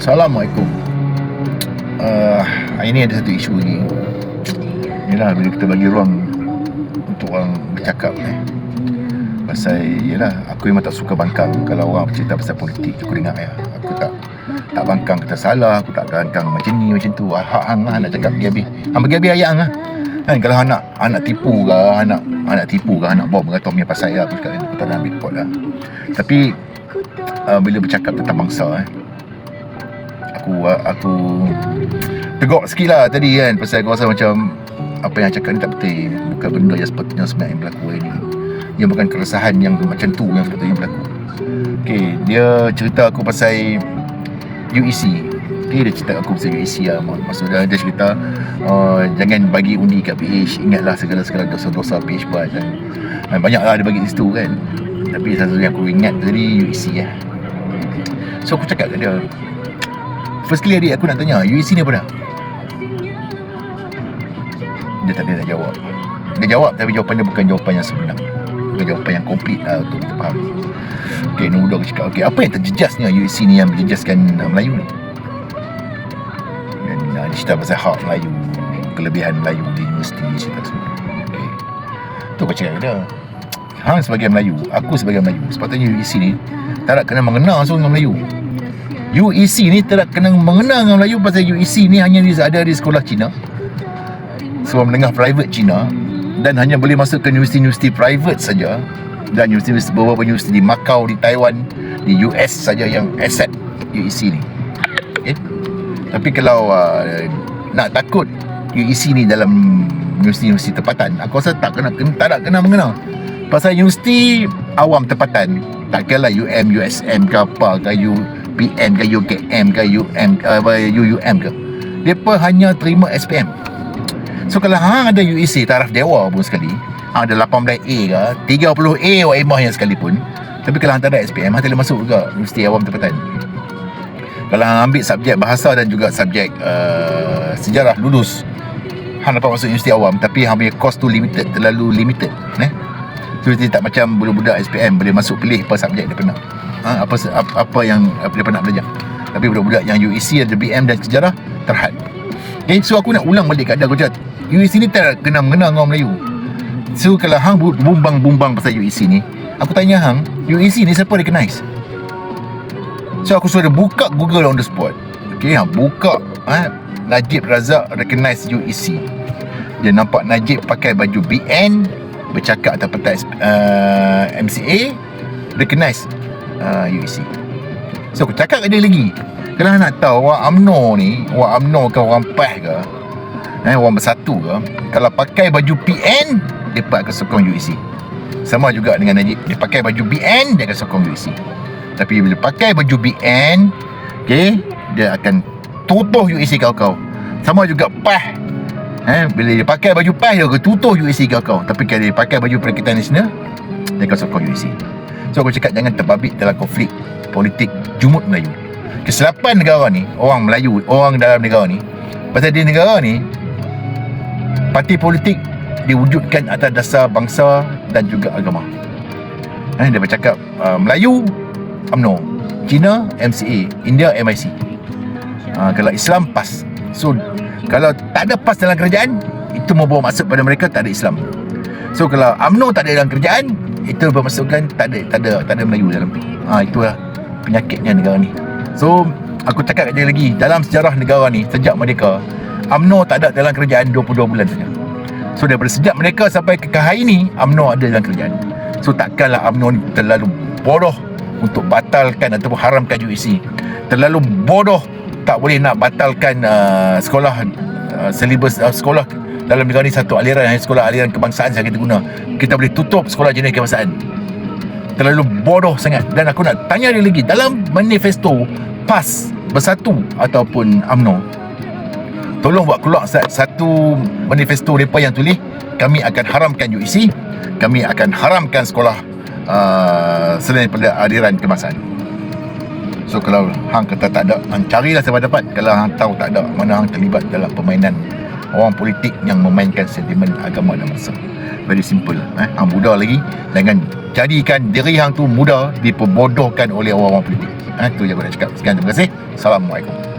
Assalamualaikum. Hari ni ada satu isu lagi. Yelah, bila kita bagi ruang untuk orang bercakap pasal, yelah, aku memang tak suka bangkang. Kalau orang bercerita pasal politik, aku dengar aku tak bangkang kata salah, aku tak bangkang macam ni macam tu. Hak hang nak cakap pergi habis. Hang pergi habis ayat hang kan. Kalau anak tipu ke, anak tipu ke, anak bom ke, atau punya pasal aku cakap aku tak nak ambil pot lah. Tapi bila bercakap tentang bangsa aku tegak sikit lah tadi kan, pasal aku rasa macam apa yang cakap ni tak betul. Bukan benda yang sepatutnya sebenarnya berlaku hari ni. Ia bukan keresahan yang macam tu yang sepatutnya berlaku. Okay, dia cerita aku pasal UEC. Okay, dia cerita aku pasal UEC lah. Maksudnya dia cerita jangan bagi undi kat PH, ingatlah segala-segala dosa-dosa PH buat. Dan banyaklah dia bagi di situ kan. Tapi satu yang aku ingat tadi UEC lah. So aku cakap kat dia, firstly adik, aku nak tanya, UEC ni apa dah? Dia tak ada nak jawab. Dia jawab tapi jawapan dia bukan jawapan yang sebenar, bukan jawapan yang komplit lah untuk kita faham. Okay, nombor 2 aku cakap, okay, apa yang terjejasnya UEC ni yang menjejaskan Melayu ni? Dan dia cerita pasal hak Melayu, kelebihan Melayu di universiti, cerita semua. Okay, tu aku cakap dia, hang sebagai Melayu, aku sebagai Melayu, sepatutnya UEC ni tak nak kena mengena langsung dengan Melayu. UEC ni tak kena mengena dengan Melayu pasal UEC ni hanya ada di sekolah Cina, sekolah menengah private Cina, dan hanya boleh masuk ke universiti-universiti private saja, dan beberapa universiti di Macau, di Taiwan, di US saja yang accept UEC ni. Okay? Tapi kalau nak takut UEC ni dalam universiti-universiti tempatan, aku rasa tak nak kena mengena. Pasal universiti awam tempatan, tak kira lah UM, USM ke apa ke, UPM ke, UKM ke, UUM ke, mereka hanya terima SPM. So kalau hang ada UEC taraf dewa pun sekali, hang ada 18A ke 30A waimahnya sekalipun, tapi kalau hang tak ada SPM, hang tak boleh masuk juga universiti awam tempatan. Kalau hang ambil subjek bahasa dan juga subjek sejarah, lulus, hang dapat masuk universiti awam, tapi hang punya course tu limited, terlalu limited. So dia tak macam budak-budak SPM boleh masuk pilih apa subjek dia nak, apa yang dia nak belajar. Tapi budak-budak yang UEC ada BM dan sejarah terhad. Okay, so aku nak ulang balik kat dia, aku cakap UEC ni tak kena mengena dengan orang Melayu. So kalau hang bumbang pasal UEC ni, aku tanya hang, UEC ni siapa recognize? So aku suruh dia buka Google on the spot. Okay, hang buka Najib Razak recognize UEC. Dia nampak Najib pakai baju BN, bercakap atas pentas MCA, recognize UEC. So aku cakap kat dia lagi, kalau nak tahu orang UMNO ke, orang PAH ke, orang Bersatu ke, kalau pakai baju PN, dia akan sokong UEC. Sama juga dengan Najib, dia pakai baju BN, dia akan sokong UEC. Tapi bila pakai baju BN, okay, dia akan tutuh UEC kau. Sama juga PAH, bila dia pakai baju PAH, dia akan tutuh UEC kau. Tapi kalau dia pakai baju Perikatan Nasional, dia akan sokong UEC. So aku cakap jangan terbabit dalam konflik politik jumud Melayu. Kesilapan negara ni, orang Melayu, orang dalam negara ni, pasal di negara ni parti politik diwujudkan atas dasar bangsa dan juga agama. Dia bercakap Melayu UMNO, Cina MCA, India MIC. Kalau Islam PAS. So kalau tak ada PAS dalam kerajaan, itu membawa maksud pada mereka tak ada Islam. So kalau UMNO tak ada dalam kerajaan, itu bermaksudkan tak ada Melayu dalam tu. Itulah penyakitnya negara ni. So aku cakap kat dia lagi, dalam sejarah negara ni sejak merdeka, UMNO tak ada dalam kerajaan 22 bulan saja. So daripada sejak mereka sampai ke hari ni, UMNO ada dalam kerajaan. So takkanlah UMNO ni terlalu bodoh untuk batalkan ataupun haramkan UEC. Terlalu bodoh tak boleh nak batalkan sekolah silibus sekolah dalam negara ni, satu aliran, sekolah aliran kebangsaan saja kita guna. Kita boleh tutup sekolah jenis kebangsaan. Terlalu bodoh sangat. Dan aku nak tanya dia lagi, dalam manifesto PAS, Bersatu ataupun UMNO, tolong buat keluar satu manifesto mereka yang tulis kami akan haramkan UEC, kami akan haramkan sekolah selain pada aliran kebangsaan. So kalau hang kata tak ada, hang carilah siapa dapat. Kalau hang tahu tak ada, mana hang terlibat dalam permainan orang politik yang memainkan sentimen agama dan bangsa. Very simple. Hang muda lagi, jangan jadikan diri hang tu muda diperbodohkan oleh orang-orang politik. Tu je aku nak cakap. Sekian, terima kasih. Assalamualaikum.